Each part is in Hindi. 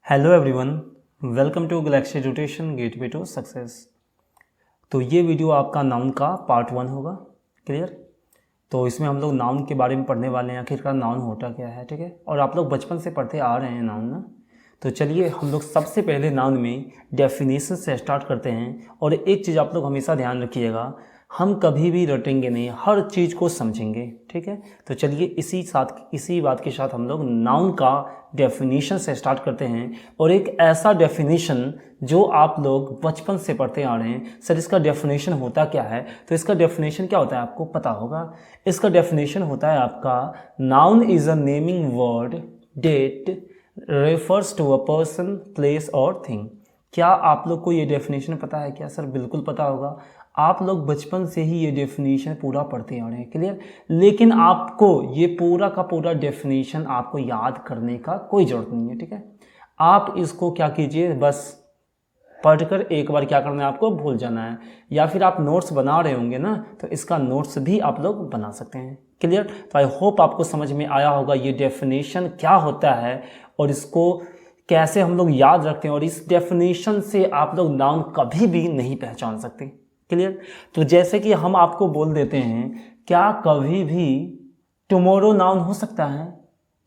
Hello everyone, welcome to Galaxy Education gateway to success. तो ये वीडियो आपका नाउन का पार्ट 1 होगा। क्लियर? तो इसमें हम लोग नाउन के बारे में पढ़ने वाले हैं, आखिरकार नाउन होता क्या है। ठीक है, और आप लोग बचपन से पढ़ते आ रहे हैं नाउन ना। तो चलिए हम लोग सबसे पहले नाउन में डेफिनेशन से स्टार्ट करते हैं। और एक चीज़ आप लोग हमेशा ध्यान रखिएगा, हम कभी भी रटेंगे नहीं, हर चीज़ को समझेंगे। ठीक है, तो चलिए इसी बात के साथ हम लोग नाउन का डेफिनेशन से स्टार्ट करते हैं। और एक ऐसा डेफिनेशन जो आप लोग बचपन से पढ़ते आ रहे हैं, सर इसका डेफिनेशन होता क्या है। तो इसका डेफिनेशन क्या होता है आपको पता होगा। इसका डेफिनेशन होता है आपका, noun is a naming word that refers to a person, place और थिंग। क्या आप लोग को ये डेफिनेशन पता है क्या? सर बिल्कुल पता होगा, आप लोग बचपन से ही ये डेफिनेशन पूरा पढ़ते आ रहे हैं। क्लियर? लेकिन आपको ये पूरा का पूरा डेफिनेशन आपको याद करने का कोई ज़रूरत नहीं है। ठीक है, आप इसको क्या कीजिए, बस पढ़कर एक बार क्या करना है आपको भूल जाना है। या फिर आप नोट्स बना रहे होंगे ना, तो इसका नोट्स भी आप लोग बना सकते हैं। क्लियर? तो आई होप आपको समझ में आया होगा ये डेफिनेशन क्या होता है और इसको कैसे हम लोग याद रखते हैं। और इस डेफिनेशन से आप लोग नाउन कभी भी नहीं पहचान सकते। क्लियर? तो जैसे कि हम आपको बोल देते हैं, क्या कभी भी टुमारो नाउन हो सकता है?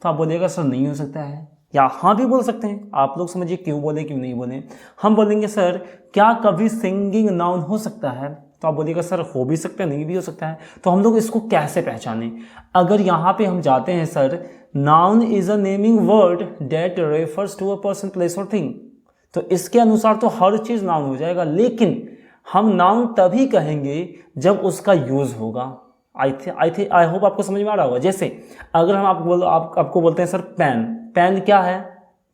तो आप बोलिएगा सर नहीं हो सकता है, या हाँ भी बोल सकते हैं। आप लोग समझिए क्यों बोले क्यों नहीं बोले। हम बोलेंगे सर क्या कभी सिंगिंग नाउन हो सकता है? तो आप बोलिएगा सर हो भी सकता है नहीं भी हो सकता है। तो हम लोग इसको कैसे पहचानें? अगर यहाँ पे हम जाते हैं, sir noun is a naming word that refers to a person, place और थिंग, तो इसके अनुसार तो हर चीज़ नाउन हो जाएगा। लेकिन हम नाउन तभी कहेंगे जब उसका यूज़ होगा। आई होप आपको समझ में आ रहा होगा। जैसे अगर हम आपको बोलते हैं सर पेन, पेन क्या है?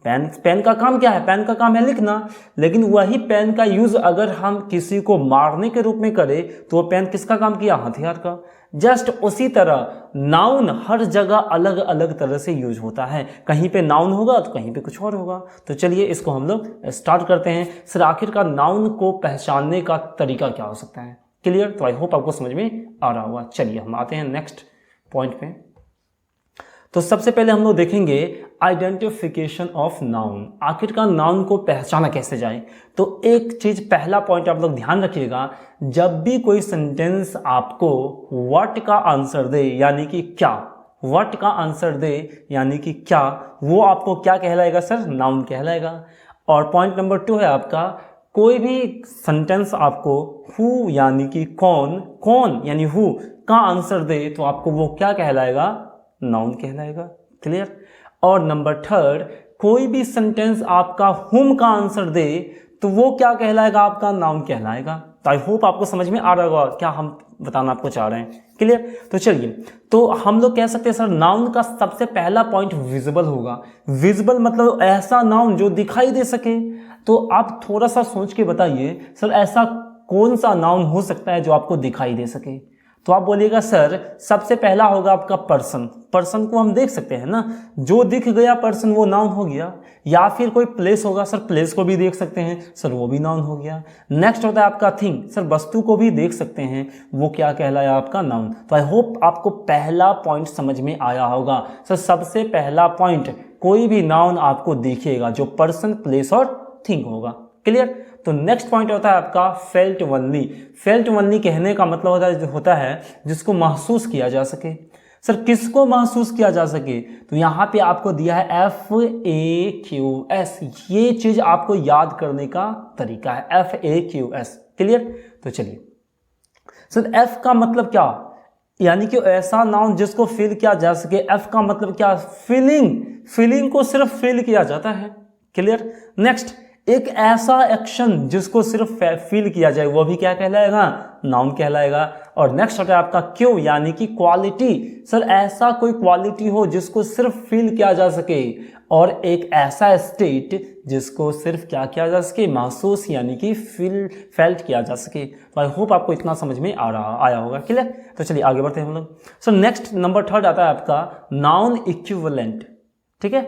पेन का काम क्या है? पेन का काम है लिखना। लेकिन वही पेन का यूज़ अगर हम किसी को मारने के रूप में करें, तो वो पेन किसका काम किया? हथियार का। जस्ट उसी तरह नाउन हर जगह अलग अलग तरह से यूज होता है। कहीं पे नाउन होगा तो कहीं पे कुछ और होगा। तो चलिए इसको हम लोग स्टार्ट करते हैं। सर आखिरकार नाउन को पहचानने का तरीका क्या हो सकता है? क्लियर? तो आई होप आपको समझ में आ रहा होगा। चलिए हम आते हैं नेक्स्ट पॉइंट पे। तो सबसे पहले हम लोग देखेंगे आइडेंटिफिकेशन ऑफ नाउन। आखिरकार नाउन को पहचाना कैसे जाए। तो एक चीज, पहला पॉइंट आप लोग ध्यान रखिएगा, जब भी कोई सेंटेंस आपको व्हाट का आंसर दे, यानी कि क्या, व्हाट का आंसर दे यानी कि क्या, वो आपको क्या कहलाएगा? सर नाउन कहलाएगा। और पॉइंट नंबर 2 है आपका, कोई भी सेंटेंस आपको हु यानी कि कौन, कौन यानी हु का आंसर दे, तो आपको वो क्या कहलाएगा? नाउन कहलाएगा। क्लियर? और नंबर 3, कोई भी सेंटेंस आपका हुम का आंसर दे, तो वो क्या कहलाएगा? आपका नाउन कहलाएगा। तो आई होप आपको समझ में आ रहा होगा क्या हम बताना आपको चाह रहे हैं। क्लियर? तो चलिए, तो हम लोग कह सकते हैं सर नाउन का सबसे पहला पॉइंट विजिबल होगा। विजिबल मतलब ऐसा नाउन जो दिखाई दे सके। तो आप थोड़ा सा सोच के बताइए, सर ऐसा कौन सा नाउन हो सकता है जो आपको दिखाई दे सके? तो आप बोलिएगा सर सबसे पहला होगा आपका पर्सन। पर्सन को हम देख सकते हैं ना, जो दिख गया पर्सन वो नाउन हो गया। या फिर कोई प्लेस होगा, सर प्लेस को भी देख सकते हैं, सर वो भी नाउन हो गया। नेक्स्ट होता है आपका थिंग, सर वस्तु को भी देख सकते हैं, वो क्या कहलाया? आपका नाउन। तो आई होप आपको पहला पॉइंट समझ में आया होगा। सर सबसे पहला पॉइंट, कोई भी नाउन आपको दिखेगा जो पर्सन, प्लेस और थिंग होगा। क्लियर? तो नेक्स्ट पॉइंट होता है आपका फेल्ट ओनली। फेल्ट ओनली कहने का मतलब होता है जिसको महसूस किया जा सके। सर किसको महसूस किया जा सके? तो यहाँ पे आपको दिया है FAQS। ये चीज आपको याद करने का तरीका है, FAQS। क्लियर? तो चलिए, सर F का मतलब क्या? यानी कि ऐसा नाउन जिसको फील किया जा सके। F का मतलब क्या? फीलिंग। फीलिंग को सिर्फ फील किया जाता है। क्लियर? नेक्स्ट, एक ऐसा एक्शन जिसको सिर्फ फील किया जाए, वो भी क्या कहलाएगा? नाउन कहलाएगा। और नेक्स्ट होता है आपका क्यों, यानी कि क्वालिटी। सर ऐसा कोई क्वालिटी हो जिसको सिर्फ फील किया जा सके, और एक ऐसा स्टेट जिसको सिर्फ क्या किया जा सके? महसूस यानी कि फेल्ट किया जा सके। तो आई होप आपको इतना समझ में आया होगा। क्लियर? तो चलिए आगे बढ़ते हैं हम लोग। सर नेक्स्ट नंबर 3 आता है आपका नाउन इक्विवेलेंट। ठीक है,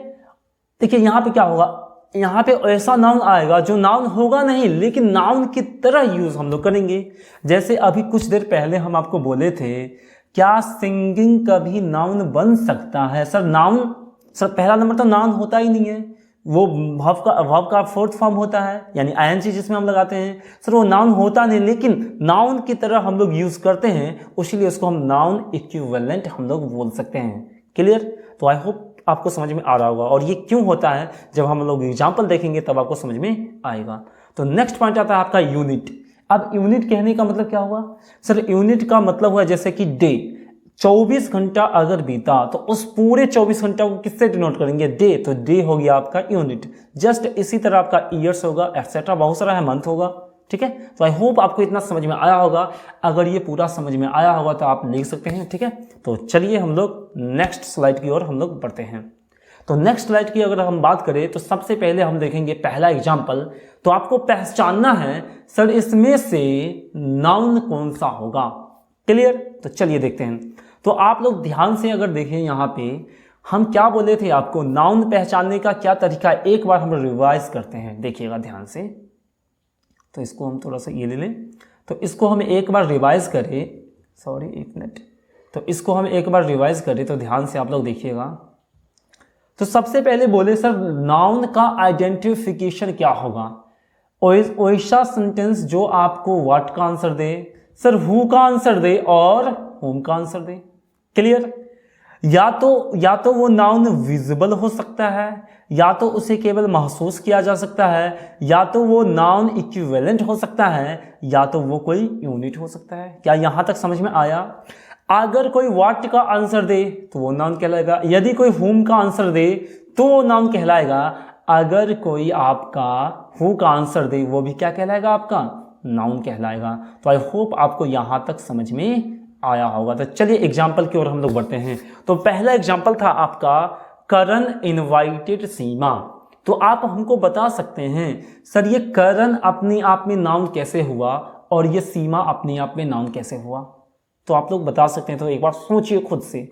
देखिए यहाँ पे क्या होगा, यहाँ पे ऐसा नाउन आएगा जो नाउन होगा नहीं, लेकिन नाउन की तरह यूज हम लोग करेंगे। जैसे अभी कुछ देर पहले हम आपको बोले थे, क्या सिंगिंग कभी नाउन बन सकता है? सर नाउन, सर पहला नंबर तो नाउन होता ही नहीं है। वो वर्ब का फोर्थ फॉर्म होता है, यानी आईएनजी जिसमें हम लगाते हैं। सर वो नाउन होता नहीं, लेकिन नाउन की तरह हम लोग यूज करते हैं, उसीलिए उसको हम नाउन इक्विवेलेंट हम लोग बोल सकते हैं। क्लियर? तो आई होप आपको समझ में आ रहा होगा, और ये क्यों होता है जब हम लोग एग्जाम्पल देखेंगे तब आपको समझ में आएगा। तो नेक्स्ट पॉइंट आता है आपका यूनिट। अब यूनिट कहने का मतलब क्या हुआ? सर यूनिट का मतलब हुआ जैसे कि डे, 24 घंटा अगर बीता तो उस पूरे 24 घंटा को किससे डिनोट करेंगे? डे। तो डे हो गया आपका यूनिट। जस्ट इसी तरह आपका ईयर्स होगा, एक्सेट्रा बहुत सारा है, मंथ होगा। ठीक है, तो आई होप आपको इतना समझ में आया होगा। अगर ये पूरा समझ में आया होगा तो आप लिख सकते हैं। ठीक है, तो चलिए हम लोग नेक्स्ट स्लाइड की ओर हम लोग बढ़ते हैं। तो नेक्स्ट स्लाइड की अगर हम बात करें तो सबसे पहले हम देखेंगे पहला एग्जाम्पल। तो आपको पहचानना है सर इसमें से नाउन कौन सा होगा। क्लियर? तो चलिए देखते हैं। तो आप लोग ध्यान से अगर देखें, यहाँ पे हम क्या बोले थे आपको, नाउन पहचानने का क्या तरीका है, एक बार हम रिवाइज करते हैं। देखिएगा ध्यान से। तो इसको हम थोड़ा सा ये ले लें, तो इसको हम एक बार रिवाइज करें। सॉरी, एक मिनट। तो इसको हम एक बार रिवाइज करें, तो ध्यान से आप लोग देखिएगा। तो सबसे पहले बोले सर नाउन का आइडेंटिफिकेशन क्या होगा? वैसा सेंटेंस जो आपको व्हाट का आंसर दे, सर हु का आंसर दे और होम का आंसर दे। क्लियर? या तो वो नाउन विजिबल हो सकता है, या तो उसे केवल महसूस किया जा सकता है, या तो वो नाउन इक्विवेलेंट हो सकता है, या तो वो कोई यूनिट हो सकता है। क्या यहां तक समझ में आया? अगर कोई व्हाट का आंसर दे तो वो नाउन कहलाएगा, यदि कोई हुम का आंसर दे तो वो नाउन कहलाएगा, अगर कोई आपका हु का आंसर दे वो भी क्या कहलाएगा? आपका नाउन कहलाएगा। तो आई होप आपको यहां तक समझ में आया होगा। तो चलिए एग्जाम्पल की ओर हम लोग बढ़ते हैं। तो पहला एग्जाम्पल था आपका करण इनवाइटेड सीमा। तो आप हमको बता सकते हैं सर ये करण अपने आप में नाउन कैसे हुआ और ये सीमा अपने आप में नाउन कैसे हुआ? तो आप लोग बता सकते हैं, तो एक बार सोचिए खुद से।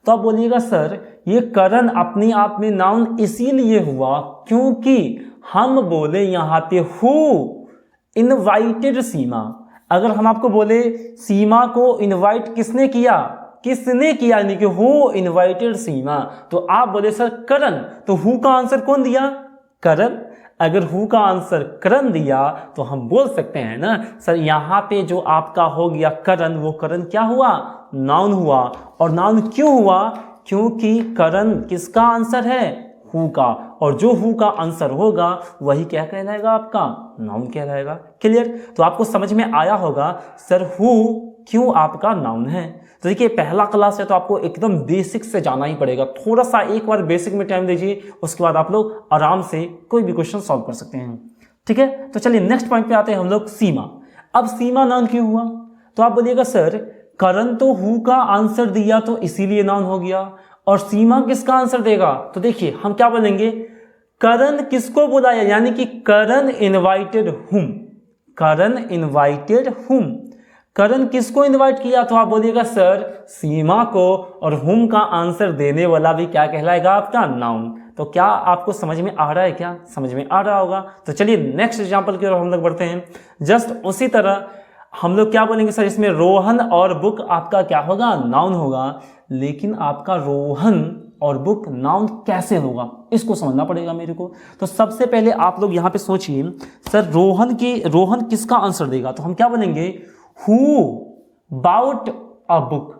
तो आप बोलिएगा सर ये करण अपने आप में नाउन इसीलिए हुआ क्योंकि हम बोले यहाँ पे हु इनवाइटेड सीमा। अगर हम आपको बोले सीमा को इनवाइट किसने किया, यानी कि हु इनवाइटेड सीमा, तो आप बोले सर करण, तो हु का आंसर कौन दिया? करण। अगर हु का आंसर करण दिया तो हम बोल सकते हैं ना सर यहाँ पे जो आपका हो गया करण, वो करण क्या हुआ? नाउन हुआ। और नाउन क्यों हुआ? क्योंकि करण किसका आंसर है? हु का। और जो हु का आंसर होगा वही क्या कहलाएगा? आपका नाउन कहलाएगा। क्लियर? तो आपको समझ में आया होगा सर हु क्यों आपका नाउन है। तो देखिए पहला क्लास है तो आपको एकदम बेसिक से जाना ही पड़ेगा। थोड़ा सा एक बार बेसिक में टाइम दीजिए, उसके बाद आप लोग आराम से कोई भी क्वेश्चन सॉल्व कर सकते हैं। ठीक है, तो चलिए नेक्स्ट पॉइंट पे आते हैं हम लोग, सीमा। अब सीमा नाउन क्यों हुआ? तो आप बोलिएगा सर करण तो हु का आंसर दिया तो इसीलिए नाउन हो गया, और सीमा किसका आंसर देगा? तो देखिए हम क्या बोलेंगे, करण किसको बुलाया, यानी कि करण इनवाइटेड हुम। करण इनवाइटेड हुम, करण किसको इनवाइट किया? तो आप बोलिएगा सर सीमा को, और हुम का आंसर देने वाला भी क्या कहलाएगा? आपका नाउन। तो क्या आपको समझ में आ रहा है? क्या समझ में आ रहा होगा? तो चलिए नेक्स्ट एग्जांपल की ओर हम लोग बढ़ते हैं। जस्ट उसी तरह हम लोग क्या बोलेंगे सर, इसमें रोहन और बुक आपका क्या होगा? नाउन होगा। लेकिन आपका रोहन और बुक नाउन कैसे होगा, इसको समझना पड़ेगा मेरे को। तो सबसे पहले आप लोग यहाँ पे सोचिए सर रोहन किसका आंसर देगा? तो हम क्या बोलेंगे, who bought a book.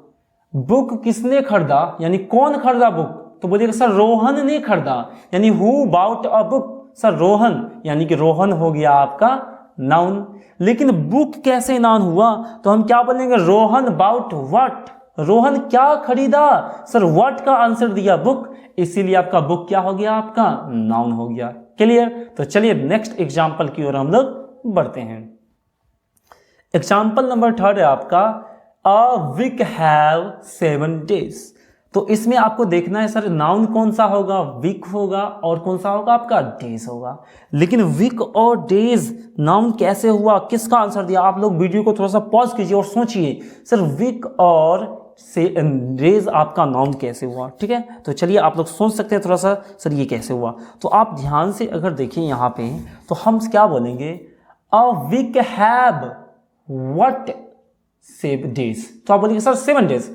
Book किसने खरीदा, यानी कौन खरीदा बुक? तो बोलिएगा सर रोहन ने खरीदा, यानी who bought a book. Sir Rohan, यानी कि रोहन हो गया आपका नाउन। लेकिन बुक कैसे नाउन हुआ? तो हम क्या बोलेंगे, रोहन बाउट व्हाट। रोहन क्या खरीदा? सर व्हाट का आंसर दिया बुक, इसीलिए आपका बुक क्या हो गया? आपका नाउन हो गया। क्लियर? तो चलिए नेक्स्ट एग्जांपल की ओर हम लोग बढ़ते हैं। एग्जाम्पल नंबर 3 है आपका अ वीक हैव 7 days। तो इसमें आपको देखना है सर नाउन कौन सा होगा, वीक होगा, और कौन सा होगा? आपका डेज होगा। लेकिन वीक और डेज नाउन कैसे हुआ, किसका आंसर दिया? आप लोग वीडियो को थोड़ा सा पॉज कीजिए और सोचिए सर वीक और से डेज आपका नाउन कैसे हुआ। ठीक है, तो चलिए आप लोग सोच सकते हैं थोड़ा सा सर ये कैसे हुआ। तो आप ध्यान से अगर देखें यहाँ पे, तो हम क्या बोलेंगे, a week have what 7 days। तो आप बोलिए sir 7 days।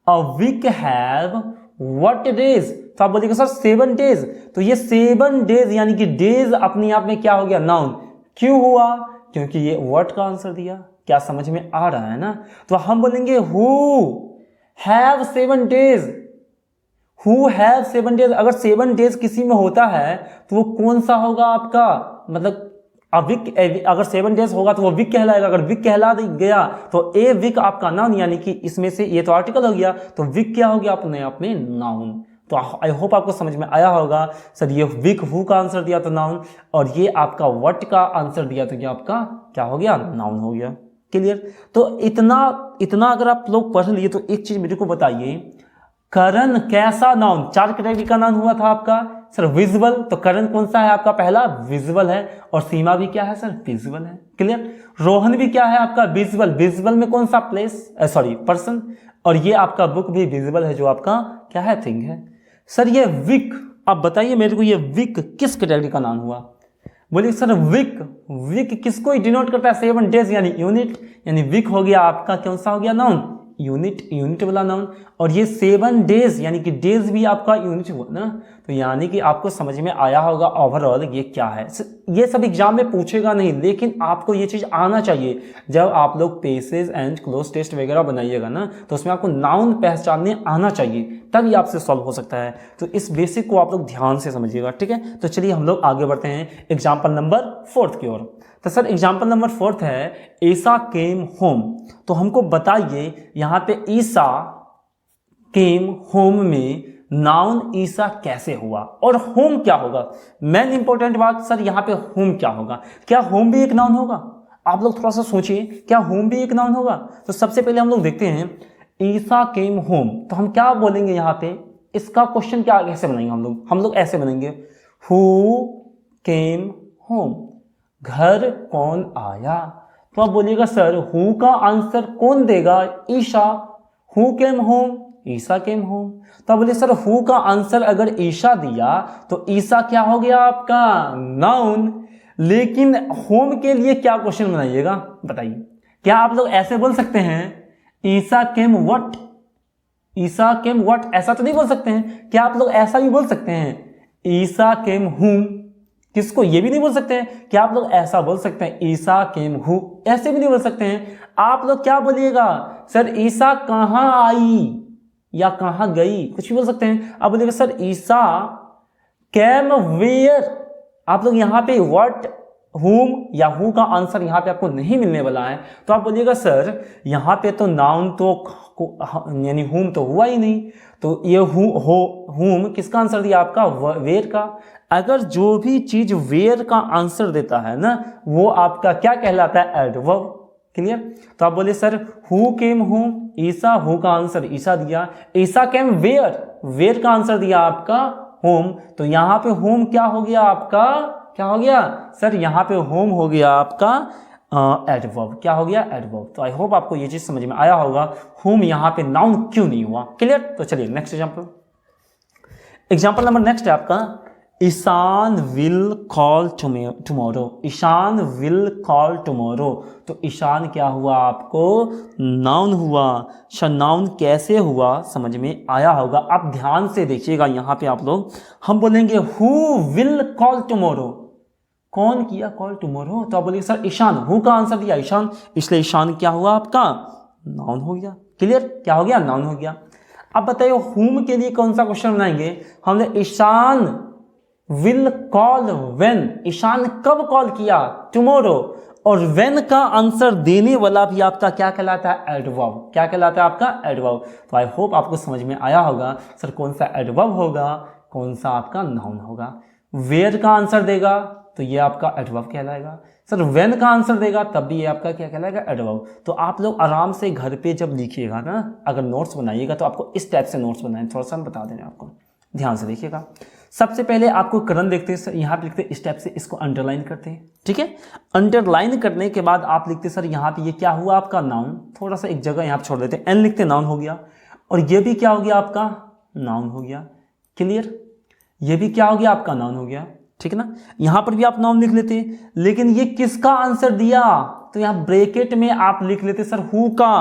A week have what days? तो आप बोलिएगा सर 7 डेज, तो ये 7 डेज यानी कि डेज अपने आप में क्या हो गया, नाउन। क्यों हुआ, क्योंकि ये व्हाट का आंसर दिया। क्या समझ में आ रहा है ना। तो हम बोलेंगे who have 7 days, who have 7 days. अगर 7 डेज किसी में होता है तो वो कौन सा होगा आपका, मतलब अविक। अगर 7 डेज होगा तो वो विक कहलाएगा। अगर विक कहला गया तो ए विक आपका नाउन, यानी कि इसमें से ये तो आर्टिकल हो गया, तो विक क्या हो गया अपने आप में, नाउन। तो आई होप आपको समझ में आया होगा। सर ये विक हु का आंसर दिया तो नाउन, और ये आपका व्हाट का आंसर दिया तो ये आपका क्या हो गया, नाउन हो गया। क्लियर। तो इतना अगर आप लोग पढ़ लिए तो एक चीज मेरे को बताइए, करण कैसा नाउन, 4 कैटेगरी का नाउन हुआ था आपका सर, विजुअल। तो करण कौन सा है आपका, पहला विजुअल है, और सीमा भी क्या है सर, विजुअल है। क्लियर। रोहन भी क्या है आपका, विजुअल। विजुअल में कौन सा प्लेस, सॉरी पर्सन, और ये आपका बुक भी विजुअल है, जो आपका क्या है, थिंग है। सर ये विक, आप बताइए मेरे को, ये विक किस कैटेगरी का नाउन हुआ। बोलिए सर विक, विक किसको डिनोट करता है, 7 डेज यानी यूनिट, यानी विक हो गया आपका कौन सा हो गया, नाउन, यूनिट, यूनिट वाला नाउन। और ये 7 डेज यानी कि डेज भी आपका यूनिट हुआ ना। तो यानी कि आपको समझ में आया होगा ओवरऑल ये क्या है। ये सब एग्जाम में पूछेगा नहीं, लेकिन आपको ये चीज आना चाहिए। जब आप लोग पेसेज एंड क्लोज टेस्ट वगैरह बनाइएगा ना, तो उसमें आपको नाउन पहचानने आना चाहिए, तभी आपसे सॉल्व हो सकता है। तो इस बेसिक को आप लोग ध्यान से समझिएगा, ठीक है। तो चलिए हम लोग आगे बढ़ते हैं एग्जाम्पल नंबर 4 की ओर। तो सर एग्जाम्पल नंबर 4 है ईसा केम होम। तो हमको बताइए यहाँ पे ईसा केम होम में नाउन ईसा कैसे हुआ, और होम क्या होगा। मेन इंपॉर्टेंट बात सर यहाँ पे होम क्या होगा, क्या होम भी एक नाउन होगा। आप लोग थोड़ा सा सोचिए, क्या होम भी एक नाउन होगा। तो सबसे पहले हम लोग देखते हैं ईसा केम होम, तो हम क्या बोलेंगे यहाँ पे, इसका क्वेश्चन क्या कैसे बनाएंगे हम लोग ऐसे बनेंगे, हु केम होम, घर कौन आया। तो आप बोलिएगा सर हु का आंसर कौन देगा, Isha. Who came home, Isha came home. तो बोलिए सर हु का आंसर अगर ईशा दिया तो ईसा क्या हो गया आपका, नाउन। लेकिन होम के लिए क्या क्वेश्चन बनाइएगा बताइए। क्या आप लोग ऐसे बोल सकते हैं ईसा केम व्हाट, ईसा केम व्हाट, ऐसा तो नहीं बोल सकते हैं। क्या आप लोग ऐसा भी बोल सकते हैं ईसा केम हुम, किसको, ये भी नहीं बोल सकते हैं। क्या आप लोग ऐसा बोल सकते हैं ईसा केम हु, ऐसे भी नहीं बोल सकते हैं। आप लोग क्या बोलिएगा सर ईसा कहां आई या कहां गई, कुछ भी बोल सकते हैं। आप बोलिएगा सर ईसा कैम वेयर। आप लोग यहाँ पे व्हाट, हुम या हु का आंसर यहाँ पे आपको नहीं मिलने वाला है। तो आप बोलिएगा सर यहाँ पे तो नाउन तो यानी हुम तो हुआ ही नहीं, तो ये हुम किसका आंसर दिया आपका, वेयर का। अगर जो भी चीज वेयर का आंसर देता है ना, वो आपका क्या कहलाता है, एडवर्ब। क्लियर। तो आप बोले sir who came home, Isa, who का आंसर ईसा दिया। ईसा केम वेयर, वेयर का आंसर दिया आपका होम। तो यहाँ पे होम क्या हो गया आपका, क्या हो गया सर, यहाँ पे होम हो गया आपका एडवर्ब। क्या हो गया, एडवर्ब। तो आई होप आपको ये चीज समझ में आया होगा, होम यहाँ पे नाउन क्यों नहीं हुआ। क्लियर। तो चलिए नेक्स्ट एग्जाम्पल नंबर नेक्स्ट है आपका Ishaan will call tomorrow. Ishaan will call tomorrow. तो ईशान क्या हुआ आपको, नाउन हुआ। नाउन कैसे हुआ समझ में आया होगा। आप ध्यान से देखिएगा यहाँ पे आप लोग, हम बोलेंगे हु विल कॉल टुमारो, कौन किया कॉल टुमारो। तो आप बोलेंगे सर ईशान, हु का आंसर दिया ईशान, इसलिए ईशान क्या हुआ आपका, नाउन हो गया। क्लियर। क्या हो गया, नाउन हो गया। अब बताइए हुम के लिए कौन सा क्वेश्चन बनाएंगे। हमने Ishaan will call when, Ishaan कब कॉल किया, टुमारो। और व्हेन का आंसर देने वाला भी आपका क्या कहलाता है, एडवर्ब। क्या कहलाता है आपका, एडवर्ब। तो आई होप आपको समझ में आया होगा सर कौन सा एडवर्ब होगा, कौन सा आपका नाउन होगा। वेयर का आंसर देगा तो ये आपका एडवर्ब कहलाएगा। सर व्हेन का आंसर देगा तब भी ये आपका क्या कहलाएगा, एडवर्ब। तो आप लोग आराम से घर पे जब लिखिएगा ना, अगर नोट्स बनाइएगा तो आपको इस टाइप से नोट्स बनाए, थोड़ा सा हम बता दें आपको, ध्यान से देखिएगा। सबसे पहले आपको करण देखते हैं, यहाँ पे लिखते हैं इस टाइप से, इसको अंडरलाइन करते हैं, ठीक है। अंडरलाइन करने के बाद आप लिखते हैं सर यहाँ पे ये क्या हुआ आपका, नाउन। थोड़ा सा एक जगह यहाँ पे छोड़ देते हैं, एन लिखते हैं, नाउन हो गया। और ये भी क्या हो गया आपका, नाउन हो गया। क्लियर। ये भी क्या हो गया आपका, नाउन हो गया, ठीक है ना। यहाँ पर भी आप नाउन लिख लेते हैं, लेकिन ये किसका आंसर दिया, तो यहाँ ब्रैकेट में आप लिख लेते सर हु का।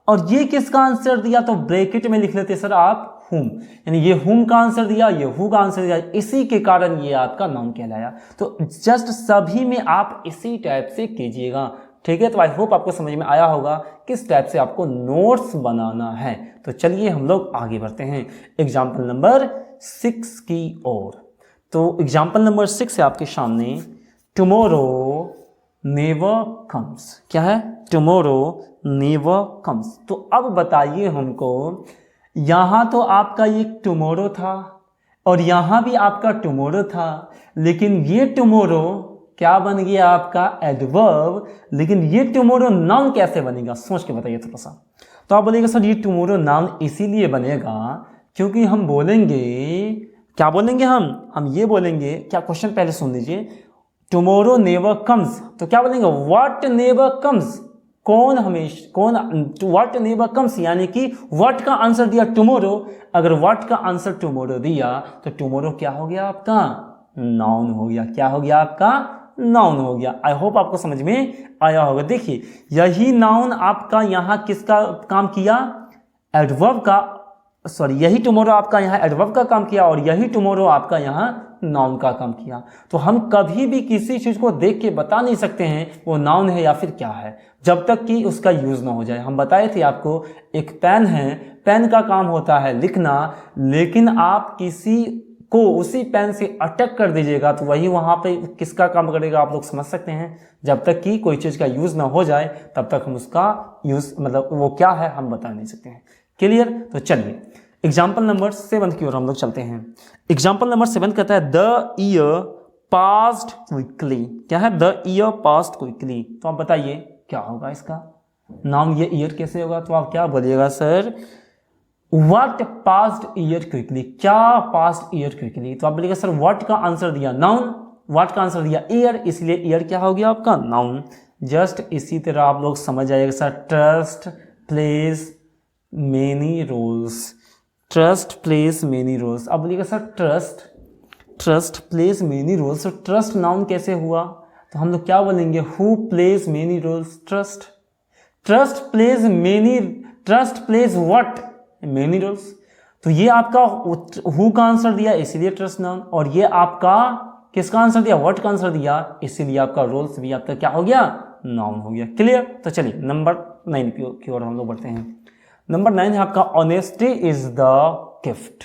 और ये किसका आंसर दिया, तो ब्रैकेट में लिख लेते सर आप हुम, यानी ये हुम का आंसर दिया, ये हु का आंसर दिया, इसी के कारण ये आपका नाउन कहलाया। तो जस्ट सभी में आप इसी टाइप से कीजिएगा, ठीक है। तो आई होप आपको समझ में आया होगा किस टाइप से आपको नोट्स बनाना है। तो चलिए हम लोग आगे बढ़ते हैं एग्जाम्पल नंबर 6 की ओर। तो एग्जाम्पल नंबर 6 है आपके सामने, टुमारो नेवर कम्स। क्या है? Tomorrow never comes. तो अब बताइए हमको, यहाँ तो आपका ये टुमारो था और यहाँ भी आपका टुमारो था, लेकिन ये टुमारो क्या बन गया आपका? एडवर्ब। लेकिन ये टुमारो नाउन कैसे बनेगा? सोच के बताइए थोड़ा सा। तो आप बोलेंगे सर ये टुमारो नाउन इसीलिए बनेगा क्योंकि हम बोलेंगे, क्या बोलेंगे हम ये बोलेंगे, क्या क्वेश्चन पहले सुन लीजिए, टुमारो नेवर कम्स। तो क्या बोलेंगे? What never comes. What never comes, यानी कि व्हाट का आंसर दिया टुमारो। अगर व्हाट का आंसर टुमारो दिया तो टुमारो क्या हो गया आपका? नाउन हो गया। क्या हो गया आपका? नाउन हो गया। आई होप आपको समझ में आया होगा। देखिए यही नाउन आपका यहाँ किसका काम किया? एडवर्ब का, सॉरी यही टुमारो आपका यहाँ एडवर्ब का काम किया और यही टुमारो आपका यहाँ नाउन का काम किया। तो हम कभी भी किसी चीज़ को देख के बता नहीं सकते हैं वो नाउन है या फिर क्या है, जब तक कि उसका यूज़ ना हो जाए। हम बताए थे आपको, एक पेन है, पेन का काम होता है लिखना, लेकिन आप किसी को उसी पेन से अटैक कर दीजिएगा तो वही वहाँ पे किसका काम करेगा? आप लोग समझ सकते हैं। जब तक कि कोई चीज़ का यूज़ ना हो जाए तब तक हम उसका यूज़, मतलब वो क्या है हम बता नहीं सकते हैं। क्लियर? तो चलिए एग्जाम्पल नंबर 7 की ओर हम लोग चलते हैं। एग्जाम्पल नंबर 7 कहता है द ईयर पास्ड क्विकली। क्या है? The year passed quickly. तो आप बताइए क्या होगा इसका नाम? ये ईयर कैसे होगा? तो आप क्या बोलिएगा sir? What passed year quickly. क्या पास्ड ईयर क्विकली? तो आप बोलिएगा सर व्हाट का आंसर दिया नाउन, व्हाट का आंसर दिया ईयर, इसलिए ईयर क्या हो गया आपका? नाउन। जस्ट इसी तरह आप लोग समझ जाइएगा sir, trust plays many roles. Trust plays many roles. अब बोलिएगा sir trust plays many roles. तो ट्रस्ट नाउन कैसे हुआ? तो हम लोग क्या बोलेंगे? Who plays many roles? Trust plays what? Many roles. तो ये आपका हु का आंसर दिया इसलिए ट्रस्ट नाउन, और ये आपका किसका आंसर दिया? व्हाट का आंसर दिया, इसीलिए आपका रोल्स भी आपका क्या हो गया? नाउन हो गया। क्लियर? तो चलिए नंबर 9 की ओर हम लोग बढ़ते हैं। नंबर 9 है आपका ऑनेस्टी इज द गिफ्ट।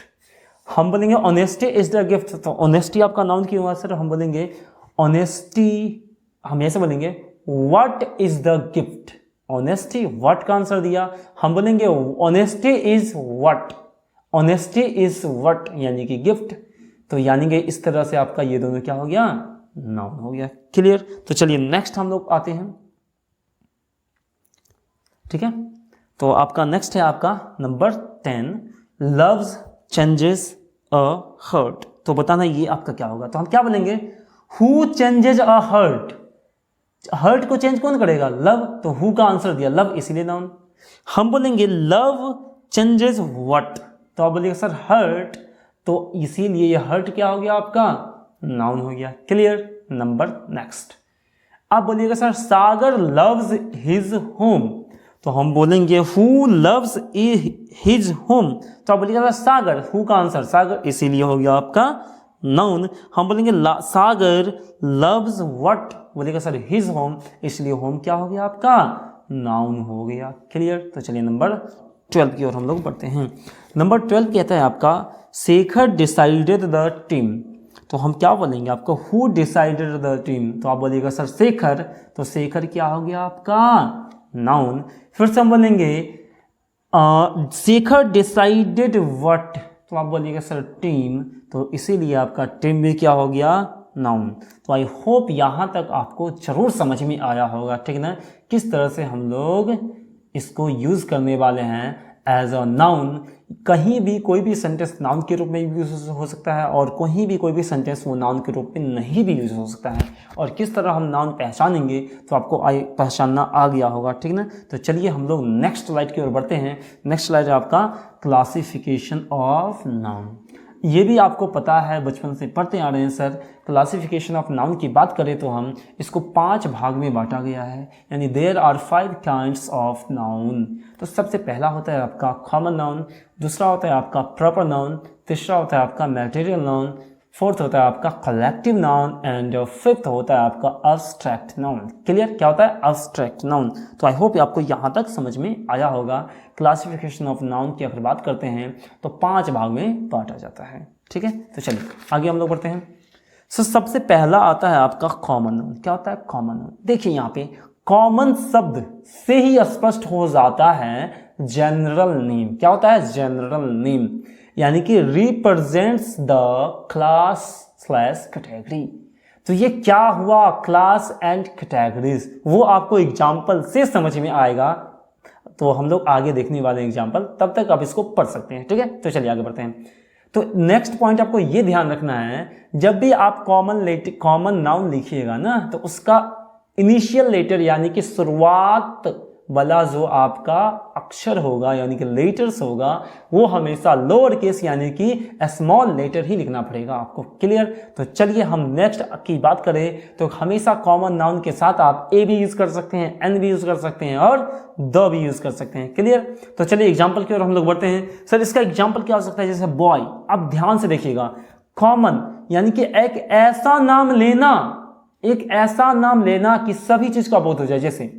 हम बोलेंगे ऑनेस्टी इज द गिफ्ट। तो ऑनेस्टी आपका नाउन क्यों हुआ सर? हम बोलेंगे ऑनेस्टी, हम ऐसे बोलेंगे what is the gift. Honesty what का आंसर दिया, हम बोलेंगे honesty is what. Honesty is what यानी कि गिफ्ट। तो यानी कि इस तरह से आपका ये दोनों क्या हो गया? नाउन हो गया। क्लियर? तो चलिए नेक्स्ट हम लोग आते हैं। ठीक है, तो आपका नेक्स्ट है आपका नंबर 10, लव्स चेंजेस अ हर्ट। तो बताना ये आपका क्या होगा? तो हम क्या बोलेंगे? Who changes a heart. Heart को चेंज कौन करेगा? लव। तो हु का आंसर दिया लव, इसीलिए नाउन। हम बोलेंगे लव चेंजेस व्हाट। तो आप बोलिएगा सर हर्ट, तो इसीलिए ये हर्ट क्या हो गया आपका? नाउन हो गया। क्लियर? नंबर नेक्स्ट आप बोलिएगा सर सागर लव्स हिज होम। तो हम बोलेंगे हु लव्स हिज होम। तो आप बोलिएगा सागर, हु का आंसर सागर, इसीलिए हो गया आपका नाउन। हम बोलेंगे सागर लव्स व्हाट, बोलेगा सर हिज होम, इसलिए होम क्या हो गया आपका? नाउन हो गया। क्लियर? तो चलिए नंबर 12 की ओर हम लोग बढ़ते हैं। नंबर 12 कहता है आपका शेखर डिसाइडेड द टीम। तो हम क्या बोलेंगे आपको? Who decided the team. तो आप बोलिएगा सर शेखर, तो शेखर क्या हो गया आपका? नाउन। फिर से हम बोलेंगे शेखर डिसाइडेड व्हाट। तो आप बोलिएगा सर टीम, तो इसीलिए आपका टीम भी क्या हो गया? नाउन। तो आई होप यहाँ तक आपको जरूर समझ में आया होगा, ठीक ना, किस तरह से हम लोग इसको यूज़ करने वाले हैं एज अ नाउन। कहीं भी कोई भी सेंटेंस नाउन के रूप में भी यूज हो सकता है और कहीं भी कोई भी सेंटेंस वो नाउन के रूप में नहीं भी यूज हो सकता है। और किस तरह हम नाउन पहचानेंगे तो आपको पहचानना आ गया होगा, ठीक ना। तो चलिए हम लोग नेक्स्ट स्लाइड की ओर बढ़ते हैं। नेक्स्ट स्लाइड है आपका क्लासिफिकेशन ऑफ नाउन। ये भी आपको पता है, बचपन से पढ़ते आ रहे हैं सर, क्लासिफिकेशन ऑफ नाउन की बात करें तो हम इसको 5 भाग में बांटा गया है, यानी there are 5 kinds of noun. तो सबसे पहला होता है आपका कॉमन नाउन, दूसरा होता है आपका प्रॉपर नाउन, तीसरा होता है आपका मैटेरियल नाउन, फोर्थ होता है आपका कलेक्टिव नाउन एंड फिफ्थ होता है आपका अब्स्ट्रैक्ट नाउन। क्लियर? क्या होता है अब्स्ट्रैक्ट नाउन? तो आई होप आपको यहाँ तक समझ में आया होगा। क्लासिफिकेशन ऑफ नाउन की अगर बात करते हैं तो 5 भाग में बांटा जाता है। ठीक है, तो चलिए आगे हम लोग बढ़ते हैं। सबसे पहला आता है आपका कॉमन नाउन। क्या होता है कॉमन नाउन? देखिए यहाँ पे कॉमन शब्द से ही स्पष्ट हो जाता है जनरल नेम। क्या होता है? जनरल नेम, यानी कि represents the class slash category. तो ये क्या हुआ? क्लास एंड कैटेगरीज, वो आपको एग्जाम्पल से समझ में आएगा। तो हम लोग आगे देखने वाले एग्जाम्पल, तब तक आप इसको पढ़ सकते हैं। ठीक है, तो चलिए आगे बढ़ते हैं। तो नेक्स्ट पॉइंट आपको ये ध्यान रखना है, जब भी आप कॉमन नाउन लिखिएगा ना, तो उसका इनिशियल लेटर यानी कि शुरुआत वाला जो आपका अक्षर होगा यानी कि लेटर्स होगा, वो हमेशा लोअर केस यानी कि स्मॉल लेटर ही लिखना पड़ेगा आपको। क्लियर? तो चलिए हम नेक्स्ट की बात करें तो हमेशा कॉमन नाउन के साथ आप ए भी यूज कर सकते हैं, एन भी यूज कर सकते हैं और द भी यूज कर सकते हैं। क्लियर? तो चलिए एग्जाम्पल की ओर हम लोग बढ़ते हैं। सर इसका एग्जाम्पल क्या हो सकता है? जैसे बॉय। अब ध्यान से देखिएगा, कॉमन यानी कि एक ऐसा नाम लेना कि सभी चीज का बोध हो जाए। जैसे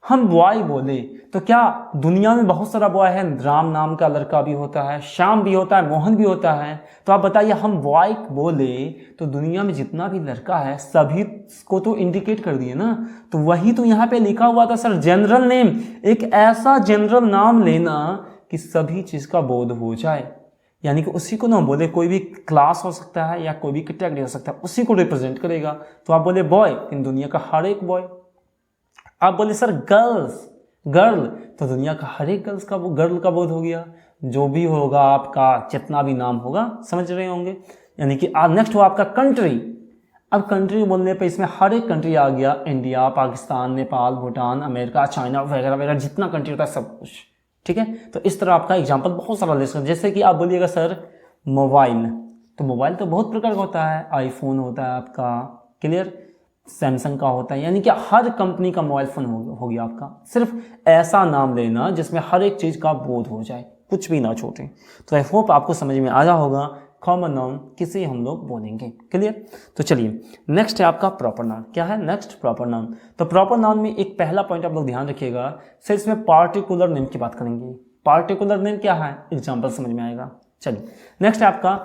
हम बॉय बोले तो क्या दुनिया में बहुत सारा बॉय है? राम नाम का लड़का भी होता है, श्याम भी होता है, मोहन भी होता है। तो आप बताइए, हम बॉय बोले तो दुनिया में जितना भी लड़का है सभी को तो इंडिकेट कर दिए ना। तो वही तो यहाँ पे लिखा हुआ था सर, जनरल नेम, एक ऐसा जनरल नाम लेना कि सभी चीज का बोध हो जाए, यानी कि उसी को ना बोले, कोई भी क्लास हो सकता है या कोई भी कैटेगरी हो सकता है, उसी को रिप्रेजेंट करेगा। तो आप बोले बॉय, इन दुनिया का हर एक बॉय। आप बोले सर गर्ल, तो दुनिया का हर एक गर्ल का बोध हो गया। जो भी होगा आपका, जितना भी नाम होगा, समझ रहे होंगे। यानी कि नेक्स्ट हो आपका कंट्री। अब कंट्री बोलने पे इसमें हर एक कंट्री आ गया, India, Pakistan, Nepal, Bhutan, America, China वगैरह वगैरह, जितना कंट्री होता है सब कुछ। ठीक है, तो इस तरह आपका एग्जाम्पल बहुत सारा ले सकते हैं। जैसे कि आप बोलिएगा सर मोबाइल, तो मोबाइल तो बहुत प्रकार का होता है, आईफोन होता है आपका, क्लियर, सैमसंग का होता है, यानी कि हर कंपनी का मोबाइल फोन हो गया आपका। सिर्फ ऐसा नाम लेना जिसमें हर एक चीज का बोध हो जाए, कुछ भी ना छोटे। तो आई होप आपको समझ में आया होगा कॉमन नाउन किसे हम लोग बोलेंगे। क्लियर? तो चलिए नेक्स्ट है आपका प्रॉपर नाउन। क्या है नेक्स्ट? Proper noun. तो प्रॉपर नाउन में एक पहला पॉइंट आप लोग ध्यान रखिएगा सर, इसमें पार्टिकुलर नेम की बात करेंगे। पार्टिकुलर नेम क्या है? एग्जाम्पल समझ में आएगा। चलिए नेक्स्ट है आपका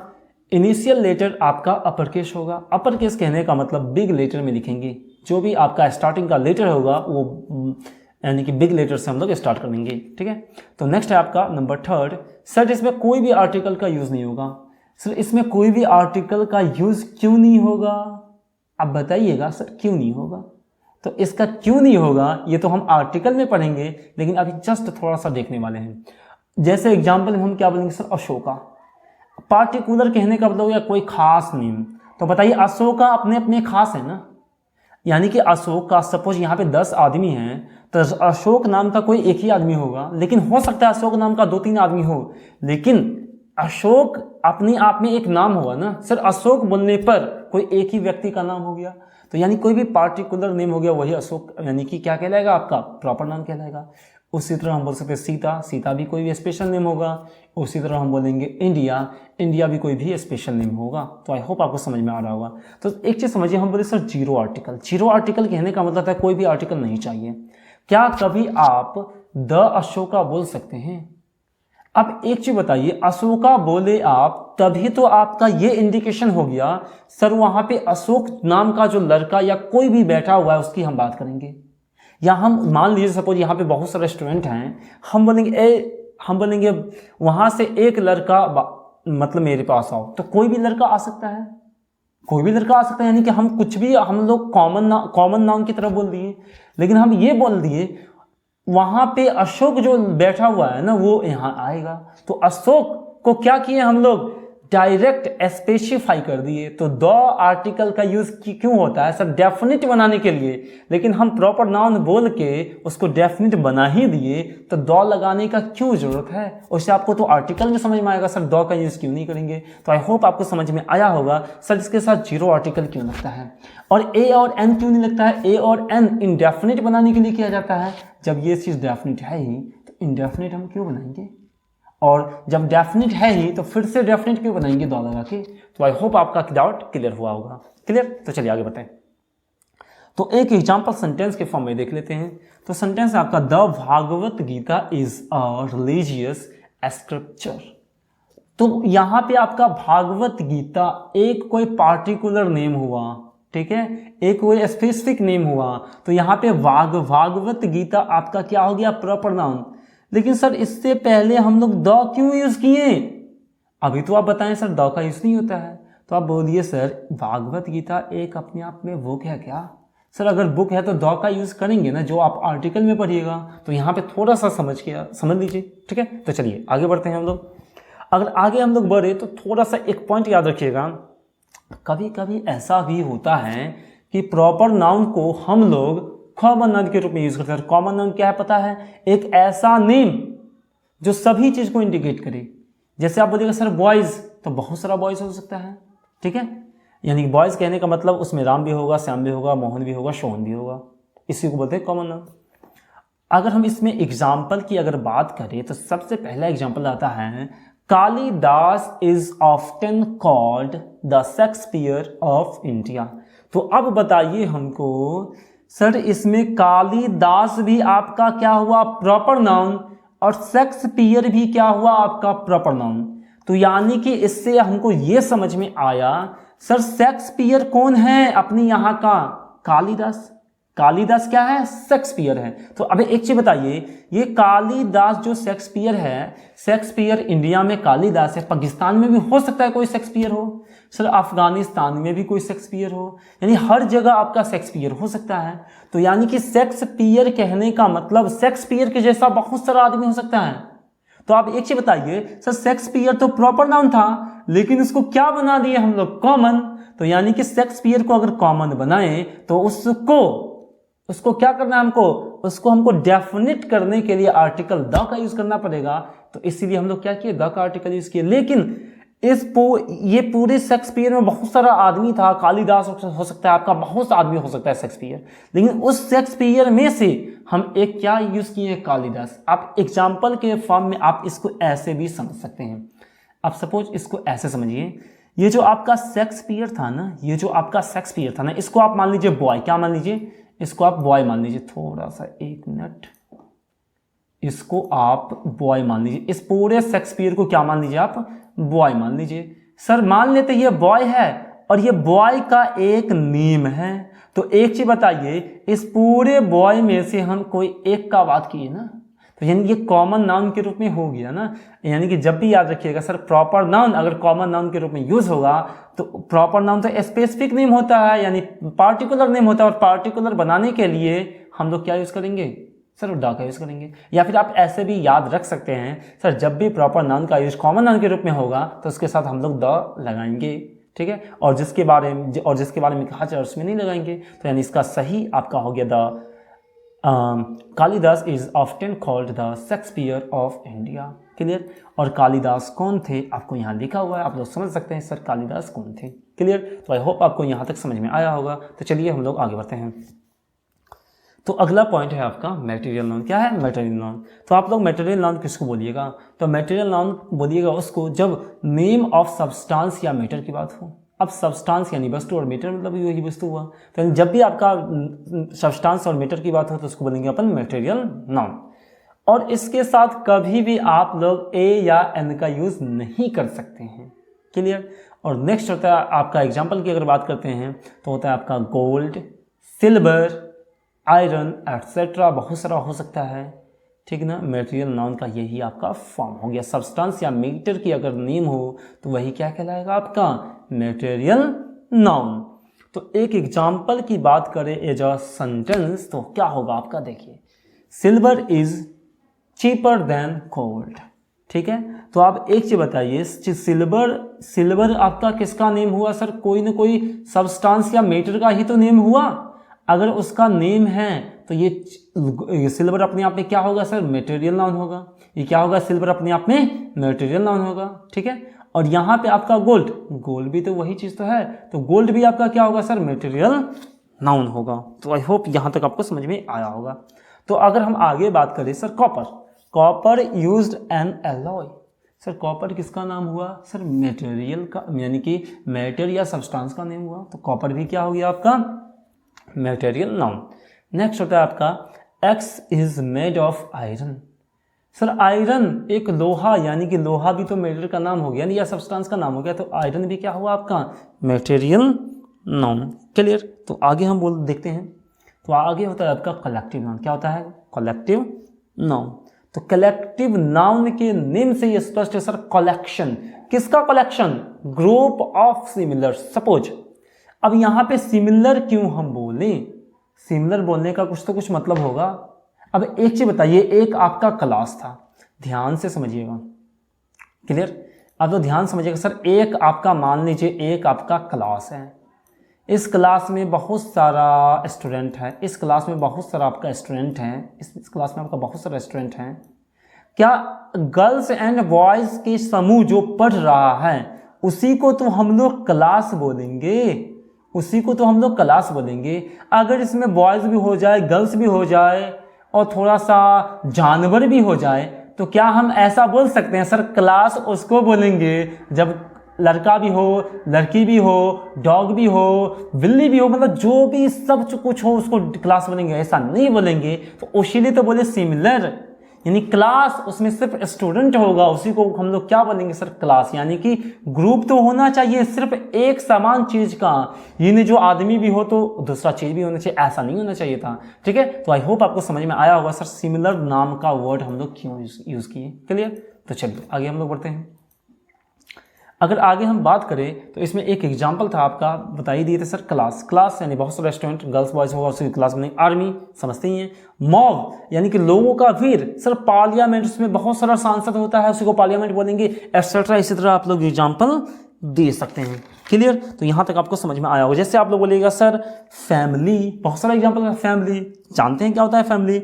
इनिशियल लेटर आपका अपर केस होगा। अपर केस कहने का मतलब बिग लेटर में लिखेंगे। जो भी आपका स्टार्टिंग का लेटर होगा वो यानी कि बिग लेटर से हम लोग स्टार्ट करेंगे। ठीक है, तो नेक्स्ट है आपका नंबर 3, सर इसमें कोई भी आर्टिकल का यूज नहीं होगा। सर इसमें कोई भी आर्टिकल का यूज क्यों नहीं होगा? आप बताइएगा सर क्यों नहीं होगा? तो इसका क्यों नहीं होगा ये तो हम आर्टिकल में पढ़ेंगे, लेकिन अभी जस्ट थोड़ा सा देखने वाले हैं। जैसे एग्जाम्पल में हम क्या बोलेंगे सर, अशोका। पार्टिकुलर कहने का मतलब या कोई खास नेम। तो बताइए अशोका अपने अपने खास है ना, यानी कि अशोक का सपोज यहाँ पे 10 आदमी हैं, तो अशोक नाम का कोई एक ही आदमी होगा, लेकिन हो सकता है अशोक नाम का 2-3 आदमी हो, लेकिन अशोक अपने आप में एक नाम होगा ना। सर अशोक बोलने पर कोई एक ही व्यक्ति का नाम हो गया, तो यानी कोई भी पार्टिकुलर नेम हो गया वही अशोक, यानी कि क्या कहलाएगा आपका प्रॉपर नाम कहलाएगा। उसी तरह हम बोल सकते हैं सीता, सीता भी कोई भी स्पेशल नेम होगा। उसी तरह हम बोलेंगे इंडिया, इंडिया भी कोई भी स्पेशल नेम होगा। तो आई होप आपको समझ में आ रहा होगा। तो एक चीज़ समझिए, हम बोले sir zero article. Zero article कहने का मतलब है कोई भी आर्टिकल नहीं चाहिए। क्या कभी आप द अशोका बोल सकते हैं? अब एक चीज बताइए, अशोका बोले आप तभी तो आपका ये इंडिकेशन हो गया सर वहां पे अशोक नाम का जो लड़का या कोई भी बैठा हुआ है उसकी हम बात करेंगे। या हम मान लीजिए सपोज यहाँ पे बहुत सारे स्टूडेंट हैं, हम बोलेंगे वहां से एक लड़का मतलब मेरे पास आओ, तो कोई भी लड़का आ सकता है, कोई भी लड़का आ सकता है, यानी कि हम कुछ भी हम लोग कॉमन नाउन की तरफ बोल दिए। लेकिन हम ये बोल दिए वहां पे अशोक जो बैठा हुआ है ना वो यहाँ आएगा, तो अशोक को क्या किए हम लोग डायरेक्ट स्पेसिफाई कर दिए। तो द आर्टिकल का यूज क्यों होता है सर? डेफिनिट बनाने के लिए, लेकिन हम प्रॉपर नाउन बोल के उसको डेफिनिट बना ही दिए, तो द लगाने का क्यों जरूरत है? उससे आपको तो आर्टिकल में समझ में आएगा सर द का यूज क्यों नहीं करेंगे। तो आई होप आपको समझ में आया होगा सर इसके साथ जीरो आर्टिकल क्यों लगता है और ए और एन क्यों नहीं लगता है। ए और एन इंडेफिनिट बनाने के लिए किया जाता है। जब ये चीज़ डेफिनिट है ही तो इंडेफिनिट हम क्यों बनाएंगे, और जब डेफिनिट है ही तो फिर से डेफिनिट क्यों बनाएंगे द लगा के। तो आई होप आपका डाउट क्लियर हुआ होगा। क्लियर? तो चलिए आगे बताएं। तो एक एग्जांपल सेंटेंस के फॉर्म में देख लेते हैं। तो सेंटेंस है आपका, the Bhagavad Gita is a religious scripture. तो यहां पे आपका भागवत गीता एक कोई पार्टिकुलर नेम हुआ, ठीक है, एक कोई स्पेसिफिक नेम हुआ। तो यहाँ पे भागवत गीता आपका क्या हो गया? Proper noun. लेकिन सर इससे पहले हम लोग द क्यों यूज किए? अभी तो आप बताएं सर द का यूज नहीं होता है। तो आप बोलिए सर भागवत गीता एक अपने आप में बुक है क्या? सर अगर बुक है तो द का यूज करेंगे ना, जो आप आर्टिकल में पढ़िएगा। तो यहाँ पे थोड़ा सा समझ लीजिए, ठीक है। तो चलिए आगे बढ़ते हैं हम लोग। अगर आगे हम लोग बढ़े तो थोड़ा सा एक पॉइंट याद रखिएगा, कभी कभी ऐसा भी होता है कि प्रॉपर नाउन को हम लोग कॉमन नाउन के रूप में यूज करते हैं। कॉमन नाउन क्या है पता है? एक ऐसा नेम जो सभी चीज को इंडिकेट करे। जैसे आप बोलिएगा सर बॉयज, तो बहुत सारा बॉयज हो सकता है, ठीक है। यानी कि बॉयज कहने का मतलब उसमें राम भी होगा, श्याम भी होगा, मोहन भी होगा, सोहन भी होगा। इसी को बोलते हैं कॉमन नाउन। अगर हम इसमें एग्जाम्पल की अगर बात करें तो सबसे पहला एग्जाम्पल आता है, Kalidas is often called the Shakespeare of India. तो अब बताइए हमको सर इसमें कालिदास भी आपका क्या हुआ? प्रॉपर नाउन, और शेक्सपियर भी क्या हुआ? आपका प्रॉपर नाउन। तो यानी कि इससे हमको ये समझ में आया सर शेक्सपियर कौन है अपनी यहाँ का? कालिदास। कालिदास क्या है? शेक्सपियर है। तो अबे एक चीज बताइए, ये कालिदास जो शेक्सपियर है, शेक्सपियर इंडिया में कालिदास है, पाकिस्तान में भी हो सकता है कोई शेक्सपियर हो सर, अफगानिस्तान में भी कोई शेक्सपियर हो, यानी हर जगह आपका शेक्सपियर हो सकता है। तो यानी कि शेक्सपियर कहने का मतलब शेक्सपियर के जैसा बहुत सारा आदमी हो सकता है। तो आप एक चीज बताइए सर, शेक्सपियर तो प्रॉपर नाउन था, लेकिन उसको क्या बना दिए हम लोग? कॉमन। तो यानी कि शेक्सपियर को अगर कॉमन बनाए तो उसको क्या करना है हमको? उसको हमको डेफिनिट करने के लिए आर्टिकल द का यूज करना पड़ेगा। तो इसीलिए हम लोग क्या किए? द का आर्टिकल यूज किए। लेकिन ये पूरे शेक्सपियर में बहुत सारा आदमी था। कालिदास हो सकता है आपका, बहुत सा आदमी हो सकता है शेक्सपियर, लेकिन उस शेक्सपियर में से हम एक क्या यूज किए? कालिदास। आप एग्जाम्पल के फॉर्म में आप इसको ऐसे भी समझ सकते हैं। आप सपोज इसको ऐसे समझिए, ये जो आपका शेक्सपियर था ना, ये जो आपका शेक्सपियर था ना, इसको आप मान लीजिए बॉय। क्या मान लीजिए? इसको आप बॉय मान लीजिए। थोड़ा सा एक मिनट, इसको आप बॉय मान लीजिए। इस पूरे शेक्सपियर को क्या मान लीजिए? आप बॉय मान लीजिए। सर मान लेते ये बॉय है और ये बॉय का एक नेम है। तो एक चीज बताइए, इस पूरे बॉय में से हम कोई एक का बात किए ना, तो यानी ये कॉमन नाउन के रूप में हो गया ना। यानी कि जब भी याद रखिएगा सर, प्रॉपर नाउन अगर कॉमन नाउन के रूप में यूज होगा तो प्रॉपर नाउन तो स्पेसिफिक नेम होता है, यानी पार्टिकुलर नेम होता है, और पार्टिकुलर बनाने के लिए हम लोग क्या यूज करेंगे? सर द का यूज करेंगे। या फिर आप ऐसे भी याद रख सकते हैं सर, जब भी प्रॉपर नाउन का यूज कॉमन नाउन के रूप में होगा तो उसके साथ हम लोग द लगाएंगे, ठीक है। और जिसके बारे में कहा जाए उसमें नहीं लगाएंगे। तो यानी इसका सही आपका हो गया the Kalidas is often called the Shakespeare of India. Clear? और कालिदास कौन थे आपको यहाँ लिखा हुआ है, आप लोग समझ सकते हैं सर कालिदास कौन थे। क्लियर? तो आई होप आपको यहाँ तक समझ में आया होगा। तो चलिए हम लोग आगे बढ़ते हैं। तो अगला पॉइंट है आपका मटेरियल नाउन। क्या है? Material noun. तो आप लोग मटेरियल नाउन किसको बोलिएगा? तो मटेरियल नाउन बोलिएगा उसको जब नेम ऑफ सब्सटेंस या मैटर की बात हो। अब सब्सटेंस यानी वस्तु और मैटर मतलब यही वस्तु हुआ। तो जब भी आपका सब्सटेंस और मैटर की बात हो तो उसको बोलेंगे अपन मटेरियल नाउन। और इसके साथ कभी भी आप लोग ए या एन का यूज नहीं कर सकते हैं। क्लियर? और नेक्स्ट होता है आपका एग्जाम्पल की अगर बात करते हैं तो होता है आपका गोल्ड, सिल्वर, आयरन एटसेट्रा, बहुत सारा हो सकता है, ठीक ना। मटेरियल नाउन का यही आपका फॉर्म हो गया। सब्सटेंस या मैटर की अगर नेम हो तो वही क्या कहलाएगा? आपका मटेरियल नाउन। तो एक एग्जाम्पल की बात करें एज अ सेंटेंस तो क्या होगा आपका? देखिए, silver is cheaper than gold, ठीक है। तो आप एक चीज बताइए, सिल्वर आपका किसका नेम हुआ सर? कोई ना कोई सब्सटेंस या मेटर का ही तो नेम हुआ। अगर उसका नेम है तो ये सिल्वर अपने आप में क्या होगा सर? मटेरियल नाउन होगा। ये क्या होगा? सिल्वर अपने आप में मटेरियल नाउन होगा, ठीक है। और यहाँ पे आपका गोल्ड भी तो वही चीज़ तो है, तो गोल्ड भी आपका क्या होगा सर? मटेरियल नाउन होगा। तो आई होप यहाँ तक आपको समझ में आया होगा। तो अगर हम आगे बात करें sir, copper used N alloy. Sir copper किसका नाम हुआ सर? मटेरियल का, यानी कि मैटर या सब्सटेंस का नेम हुआ। तो कॉपर भी क्या हो गया आपका? Material noun. नेक्स्ट होता है आपका x is made of iron. Sir iron एक लोहा, यानी कि लोहा भी तो मेटेरियल का नाम हो गया या सब्सटेंस का नाम हो गया, तो आयरन भी क्या हुआ आपका? Material noun. क्लियर? तो आगे हम देखते हैं। तो आगे होता है आपका कलेक्टिव नाउन। क्या होता है? Collective noun. तो कलेक्टिव नाउन के नेम से ये स्पष्ट है सर, कलेक्शन। किसका collection? Group of similar. Suppose अब यहाँ पे सिमिलर क्यों हम बोले? सिमिलर बोलने का कुछ तो कुछ मतलब होगा। अब एक चीज बताइए, एक आपका क्लास था, ध्यान से समझिएगा। क्लियर? अब तो ध्यान समझिएगा सर, एक आपका मान लीजिए एक आपका क्लास है, इस क्लास में बहुत सारा स्टूडेंट है, इस क्लास में बहुत सारा आपका स्टूडेंट है, इस क्लास में आपका बहुत सारा स्टूडेंट है। क्या गर्ल्स एंड बॉयज के समूह जो पढ़ रहा है उसी को तो हम लोग क्लास बोलेंगे, उसी को तो हम लोग क्लास बोलेंगे। अगर इसमें बॉयज भी हो जाए, गर्ल्स भी हो जाए और थोड़ा सा जानवर भी हो जाए, तो क्या हम ऐसा बोल सकते हैं सर क्लास उसको बोलेंगे जब लड़का भी हो, लड़की भी हो, डॉग भी हो, बिल्ली भी हो, मतलब जो भी सब कुछ हो उसको क्लास बोलेंगे? ऐसा नहीं बोलेंगे। तो उसीलिए तो बोले सिमिलर, यानी क्लास उसमें सिर्फ स्टूडेंट होगा, उसी को हम लोग क्या बोलेंगे सर? क्लास। यानी कि ग्रुप तो होना चाहिए सिर्फ एक समान चीज का, ये नहीं जो आदमी भी हो तो दूसरा चीज भी होना चाहिए, ऐसा नहीं होना चाहिए था, ठीक है। तो आई होप आपको समझ में आया होगा सर सिमिलर नाम का वर्ड हम लोग क्यों यूज किए। क्लियर? तो चलिए आगे हम लोग बढ़ते हैं। अगर आगे हम बात करें तो इसमें एक एग्जाम्पल था आपका, बता ही दिए थे सर, क्लास यानी बहुत सारे स्टूडेंट, गर्ल्स बॉयज होगा उसी क्लास में। आर्मी समझते ही हैं। मॉब यानी कि लोगों का वीर। सर पार्लियामेंट, उसमें बहुत सारा सांसद होता है, उसी को पार्लियामेंट बोलेंगे, एक्सेट्रा। इसी तरह आप लोग एग्जाम्पल दे सकते हैं। क्लियर? तो यहाँ तक आपको समझ में आया होगा। जैसे आप लोग बोलिएगा सर फैमिली, बहुत सारा एग्जाम्पल है। फैमिली जानते हैं क्या होता है फैमिली।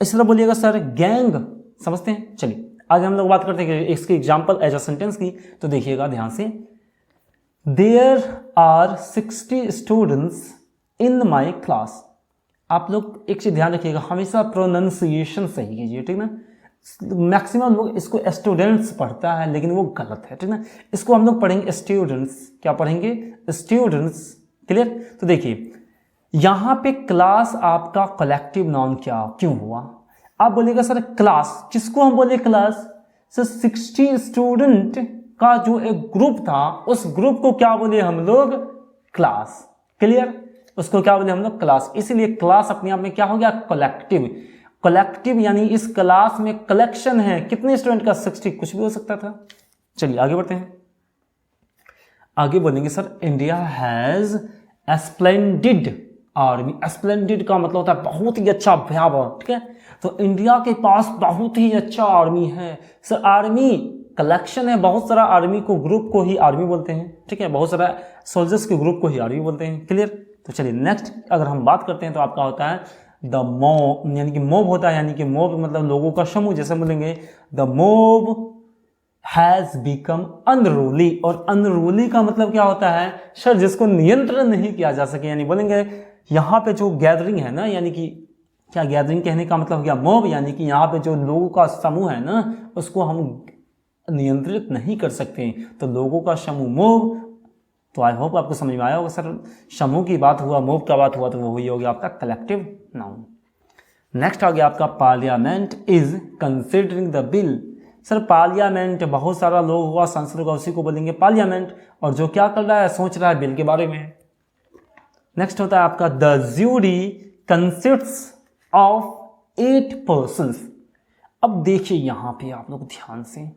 इसी तरह बोलिएगा सर गैंग, समझते हैं। चलिए आगे हम लोग बात करते हैं इसकी एग्जाम्पल एज अ सेंटेंस की। तो देखिएगा ध्यान से, there are 60 students in my class. आप लोग एक चीज ध्यान रखिएगा, हमेशा प्रोनाउंसिएशन सही कीजिए, ठीक ना। मैक्सिमम लोग इसको स्टूडेंट्स पढ़ता है लेकिन वो गलत है, ठीक ना। इसको हम लोग पढ़ेंगे स्टूडेंट्स। क्या पढ़ेंगे? स्टूडेंट्स। क्लियर? तो देखिए यहां पे क्लास आपका कलेक्टिव नाउन क्यों हुआ? आप बोलिएगा सर क्लास, किसको हम बोले क्लास? सर 60 स्टूडेंट का जो एक ग्रुप था, उस ग्रुप को क्या बोले हम लोग? क्लास। क्लियर? उसको क्या बोले हम लोग? क्लास। इसीलिए क्लास अपने आप में क्या हो गया? कलेक्टिव। कलेक्टिव यानी इस क्लास में कलेक्शन है कितने स्टूडेंट का? 60, कुछ भी हो सकता था। चलिए आगे बढ़ते हैं। आगे बोलेंगे sir India has splendid army. Splendid का मतलब होता है बहुत ही अच्छा, भयावह, ठीक है। तो इंडिया के पास बहुत ही अच्छा आर्मी है। सर आर्मी कलेक्शन है, बहुत सारा आर्मी को, ग्रुप को ही आर्मी बोलते हैं, ठीक है। बहुत सारा सोल्जर्स के ग्रुप को ही आर्मी बोलते हैं। क्लियर? तो चलिए नेक्स्ट अगर हम बात करते हैं तो आपका होता है द मॉब, यानी कि मॉब होता है, यानी कि मॉब मतलब लोगों का समूह। जैसे बोलेंगे the mob has become unruly. और अनरूली का मतलब क्या होता है सर? जिसको नियंत्रण नहीं किया जा सके। यानी बोलेंगे यहाँ पे जो गैदरिंग है ना, यानी कि क्या गैदरिंग कहने का मतलब हो गया मॉब, यानी कि यहाँ पे जो लोगों का समूह है ना, उसको हम नियंत्रित नहीं कर सकते, तो लोगों का समूह मॉब। तो आई होप आपको समझ में आया होगा सर, समूह की बात हुआ, मॉब का बात हुआ, तो वो हुई होगी आपका कलेक्टिव नाउन। नेक्स्ट आ गया आपका parliament is considering the bill. Sir parliament बहुत सारा लोग हुआ, संसद होगा, उसी को बोलेंगे पार्लियामेंट, और जो क्या कर रहा है? सोच रहा है बिल के बारे में। नेक्स्ट होता है आपका the jury consists of 8 persons. अब देखिए यहां पे आप लोग ध्यान से,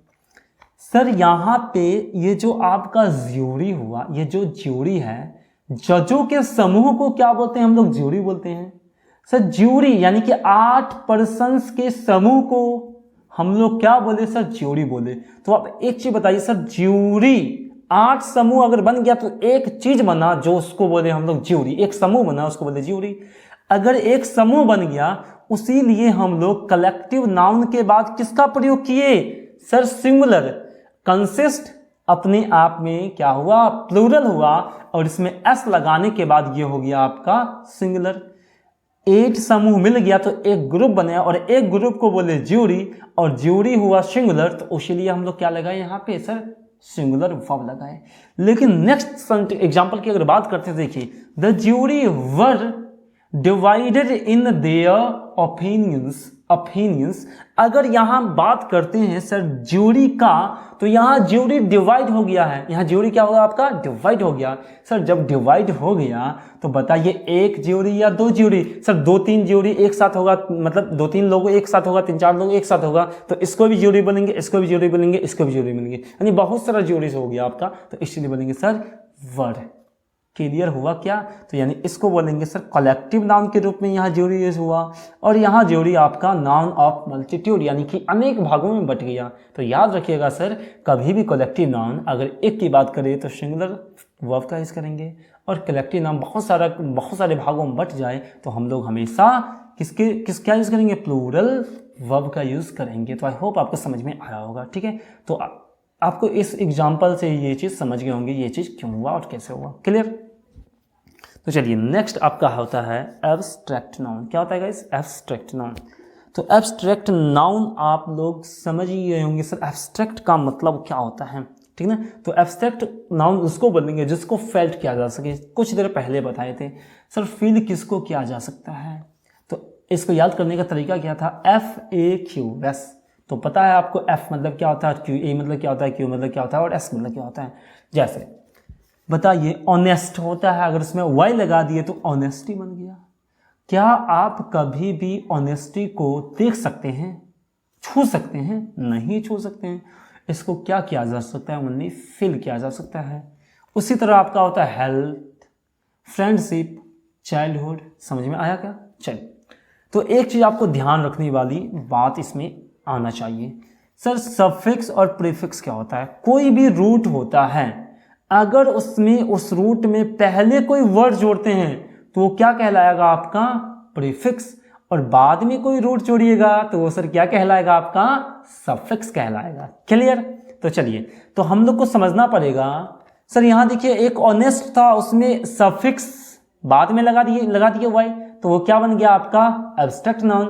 सर यहां पे ये जो आपका ज्यूरी हुआ, ये जो ज्यूरी है, जजों के समूह को क्या बोलते हैं हम लोग? ज्यूरी बोलते हैं। सर ज्यूरी यानी कि 8 पर्सन्स के समूह को हम लोग क्या बोले सर, ज्यूरी बोले। तो आप एक चीज बताइए सर, ज्यूरी 8 समूह अगर बन गया तो एक चीज बना जो उसको बोले हम लोग ज्यूरी, एक समूह बना उसको बोले ज्यूरी। अगर एक समूह बन गया, उसी लिए हम लोग कलेक्टिव नाउन के बाद किसका प्रयोग किए सर, सिंगुलर। कंसिस्ट अपने आप में क्या हुआ, प्लूरल हुआ, और इसमें एस लगाने के बाद ये हो गया आपका सिंगुलर। 8 समूह मिल गया तो एक ग्रुप बना, और एक ग्रुप को बोले ज्यूरी, और ज्यूरी हुआ सिंगुलर, तो इसीलिए हम लोग क्या लगाए यहाँ पे सर, सिंगुलर वर्ब लगाए। लेकिन नेक्स्ट एग्जांपल की अगर बात करते हैं, देखिए the jury were divided in their opinions. अगर यहां बात करते हैं सर ज्यूरी का, तो यहां ज्यूरी डिवाइड हो गया है, यहां ज्यूरी क्या होगा आपका, डिवाइड हो गया। सर जब डिवाइड हो गया तो बताइए एक ज्यूरी या 2 ज्यूरी, सर 2-3 ज्यूरी एक साथ होगा, मतलब 2-3 लोग एक साथ होगा, 3-4 लोग एक साथ होगा, तो इसको भी ज्यूरी बनेंगे, इसको भी ज्यूरी बनेंगे, इसको भी ज्यूरी बनेंगे, यानी बहुत सारा ज्यूरीज हो गया आपका, तो इसलिए बनेंगे सर वर। क्लियर हुआ क्या, तो यानी इसको बोलेंगे सर कलेक्टिव नाउन के रूप में यहाँ ज्यूरी यूज हुआ, और यहाँ ज्यूरी आपका नाउन ऑफ मल्टीट्यूड यानी कि अनेक भागों में बट गया। तो याद रखिएगा सर, कभी भी कलेक्टिव नाउन अगर एक की बात करें तो सिंगुलर वर्ब का यूज करेंगे, और कलेक्टिव नाउन बहुत सारे भागों में बट जाए तो हम लोग हमेशा क्या यूज करेंगे, प्लूरल वर्ब का यूज करेंगे। तो आई होप आपको समझ में आया होगा, ठीक है। तो आपको इस एग्जाम्पल से ये चीज़ समझ गए होंगे, ये चीज़ क्यों हुआ और कैसे हुआ। क्लियर। तो चलिए नेक्स्ट आपका होता है एब्स्ट्रैक्ट नाउन। क्या होता है गाइस, एब्स्ट्रैक्ट नाउन। तो एब्स्ट्रैक्ट नाउन आप लोग समझ ही गए होंगे सर, एब्स्ट्रैक्ट का मतलब क्या होता है, ठीक ना। तो एब्स्ट्रैक्ट नाउन उसको बोलेंगे जिसको फेल्ट किया जा सके। कुछ देर पहले बताए थे सर, फील किसको किया जा सकता है, तो इसको याद करने का तरीका क्या था, FAQ बस। तो पता है आपको F मतलब क्या होता है, QA मतलब क्या होता है, Q मतलब क्या होता है, और S मतलब क्या होता है। जैसे बताइए ऑनेस्ट होता है, अगर उसमें Y लगा दिए तो ऑनेस्टी बन गया। क्या आप कभी भी ऑनेस्टी को देख सकते हैं, छू सकते हैं, नहीं छू सकते हैं। इसको क्या किया जा सकता है, ओनली फील किया जा सकता है। उसी तरह आपका होता है हेल्थ, फ्रेंडशिप, चाइल्डहुड। समझ में आया क्या। चलिए, तो एक चीज आपको ध्यान रखने वाली बात इसमें आना चाहिए सर, सफिक्स और प्रीफिक्स क्या होता है। कोई भी रूट होता है, अगर उसमें उस रूट में पहले कोई वर्ड जोड़ते हैं तो वो क्या कहलाएगा आपका, प्रीफिक्स, और बाद में कोई रूट जोड़िएगा तो वो सर क्या कहलाएगा आपका, सफिक्स कहलाएगा। क्लियर। तो चलिए, तो हम लोग को समझना पड़ेगा सर, यहां देखिए एक ऑनेस्ट था, उसमें सफिक्स बाद में लगा दिए वाई, तो वो क्या बन गया आपका, एब्स्ट्रैक्ट नाउन।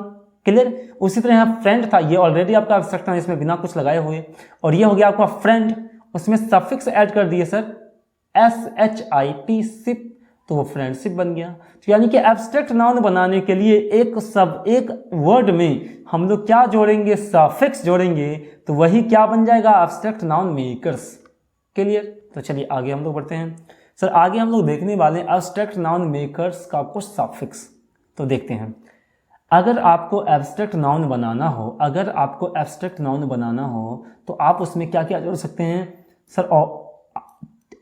क्लियर। उसी तरह यहाँ फ्रेंड था, ये ऑलरेडी आपका एब्स्ट्रैक्ट नाउन, इसमें बिना कुछ लगाए हुए, और ये हो गया आपका फ्रेंड, उसमें सफिक्स ऐड कर दिए सर SHIP, सिप, तो वो फ्रेंडशिप बन गया। तो यानी कि एब्स्ट्रैक्ट नाउन बनाने के लिए एक वर्ड में हम लोग क्या जोड़ेंगे, सफिक्स जोड़ेंगे, तो वही क्या बन जाएगा, एब्स्ट्रैक्ट नाउन मेकर्स। क्लियर। तो चलिए आगे हम लोग बढ़ते हैं सर। आगे हम लोग देखने वाले एब्स्ट्रैक्ट नाउन मेकर्स का कुछ सफिक्स। तो देखते हैं, अगर आपको एब्स्ट्रैक्ट नाउन बनाना हो तो आप उसमें क्या क्या जोड़ सकते हैं सर,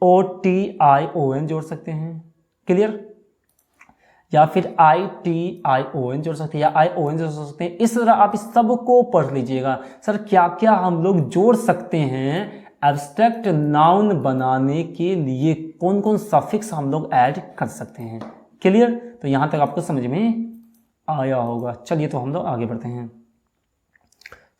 OTION जोड़ सकते हैं। क्लियर। या फिर ITION जोड़ सकते हैं, या ION जोड़ सकते हैं। इस तरह आप इस सब को पढ़ लीजिएगा सर, क्या क्या हम लोग जोड़ सकते हैं एब्स्ट्रैक्ट नाउन बनाने के लिए, कौन कौन सफिक्स हम लोग ऐड कर सकते हैं। क्लियर। तो यहां तक आपको समझ में आया होगा। चलिए, तो हम लोग आगे बढ़ते हैं।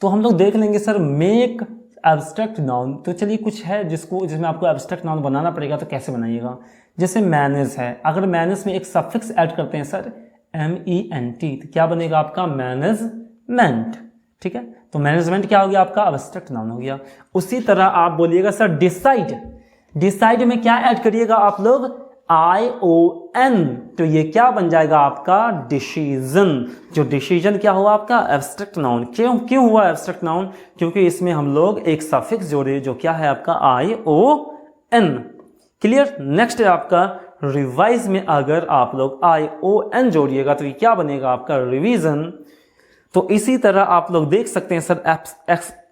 तो हम लोग देख लेंगे सर मेक एब्स्ट्रैक्ट नाउन। तो चलिए, कुछ है जिसमें आपको एब्स्ट्रैक्ट नाउन बनाना पड़ेगा, तो कैसे बनाइएगा। जैसे मैनेज है, अगर मैनेज में एक सफिक्स ऐड करते हैं सर MENT, तो क्या बनेगा आपका, मैनेजमेंट। ठीक है। तो मैनेजमेंट क्या हो गया आपका, एब्स्ट्रैक्ट नाउन हो गया। उसी तरह आप बोलिएगा सर डिसाइड में क्या ऐड करिएगा आप लोग, ION, तो ये क्या बन जाएगा आपका, डिसीजन। जो डिसीजन क्या हुआ आपका, एब्स्ट्रैक्ट नाउन। क्यों हुआ एब्स्ट्रैक्ट नाउन, क्योंकि इसमें हम लोग एक सफिक्स जोड़े जो क्या है आपका, ION। क्लियर। नेक्स्ट है आपका रिवाइज में, अगर आप लोग ION जोड़िएगा तो ये क्या बनेगा आपका, रिवीजन। तो इसी तरह आप लोग देख सकते हैं सर,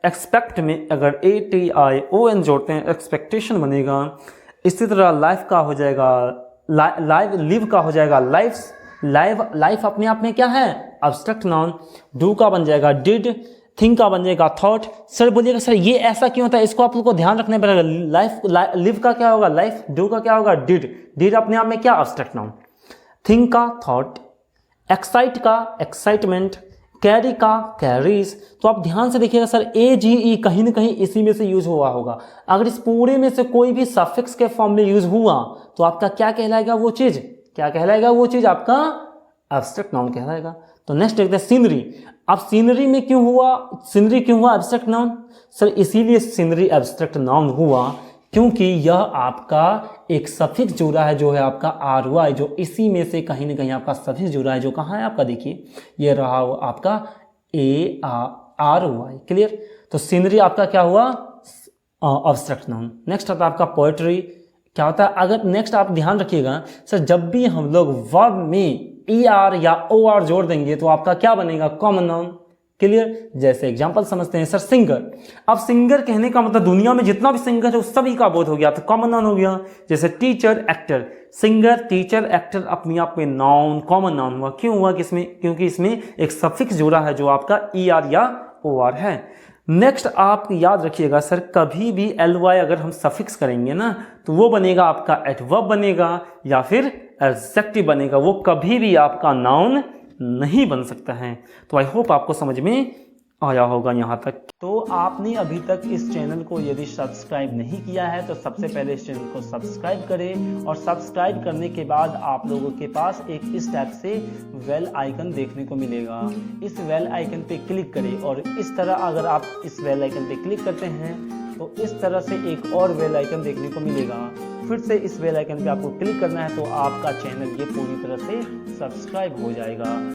एक्सपेक्ट में अगर ATION जोड़ते हैं, एक्सपेक्टेशन बनेगा। इसी तरह लाइफ का हो जाएगा, लिव का हो जाएगा, लाइफ अपने आप में क्या है, एब्स्ट्रैक्ट नाउन। डू का बन जाएगा डिड, थिंक का बन जाएगा थॉट। सर बोलिएगा सर ये ऐसा क्यों होता है, इसको आप लोग को ध्यान रखना पड़ेगा। लाइफ लिव का क्या होगा लाइफ, डू का क्या होगा डिड, डिड अपने आप में क्या एब्स्ट्रैक्ट नाउन, थिंक का थॉट, एक्साइट का एक्साइटमेंट, कैरी का कैरीज। तो आप ध्यान से देखिएगा सर AGE कहीं ना कहीं इसी में से यूज हुआ होगा। अगर इस पूरे में से कोई भी सफिक्स के फॉर्म में यूज हुआ तो आपका क्या कहलाएगा वो चीज, क्या कहलाएगा वो चीज, आपका एब्स्ट्रैक्ट नाउन कहलाएगा। तो नेक्स्ट देखते हैं सीनरी। अब सीनरी में क्यों हुआ, सीनरी क्यों हुआ एब्स्ट्रैक्ट नाउन, सर इसीलिए सीनरी एब्स्ट्रैक्ट नाउन हुआ क्योंकि यह आपका एक सफिक्स जुड़ा है जो है आपका RY, जो इसी में से कहीं ना कहीं आपका सफिक्स जुड़ा है, जो कहाँ है आपका, देखिए ये रहा आपका ARY। क्लियर। तो सीनरी आपका क्या हुआ एब्स्ट्रैक्ट नाउन। नेक्स्ट आता है आपका पोएट्री। क्या होता है, अगर नेक्स्ट आप ध्यान रखिएगा सर जब भी हम लोग वर्ब में ER या OR जोड़ देंगे तो आपका क्या बनेगा, कॉमन नाउन। क्लियर। जैसे एग्जांपल समझते हैं सर सिंगर। अब सिंगर कहने का मतलब दुनिया में जितना भी सिंगर है उस सभी का बोध हो गया, तो कॉमन नाउन हो गया। जैसे teacher actor, singer teacher actor अपने आप में नाउन कॉमन नाउन हुआ। क्यों हुआ, किसमें, क्योंकि इसमें एक सफिक्स जुड़ा है जो आपका ER या OR है। नेक्स्ट आप याद रखिएगा सर कभी भी LY अगर हम सफिक्स करेंगे ना तो वो बनेगा आपका एडवर्ब बनेगा या फिर एडजेक्टिव बनेगा, वो कभी भी आपका नाउन नहीं बन सकता है। तो आई होप आपको समझ में आया होगा यहाँ तक। तो आपने अभी तक इस चैनल को यदि सब्सक्राइब नहीं किया है तो सबसे पहले इस चैनल को सब्सक्राइब करें, और सब्सक्राइब करने के बाद आप लोगों के पास एक इस टाइप से बेल आइकन देखने को मिलेगा। इस बेल आइकन पे क्लिक करें, और इस तरह अगर आप इस बेल आइकन पे क्लिक करते हैं तो इस तरह से एक और बेल आइकन देखने को मिलेगा। फिर से इस बेल आइकन पे आपको क्लिक करना है तो आपका चैनल ये पूरी तरह से सब्सक्राइब हो जाएगा।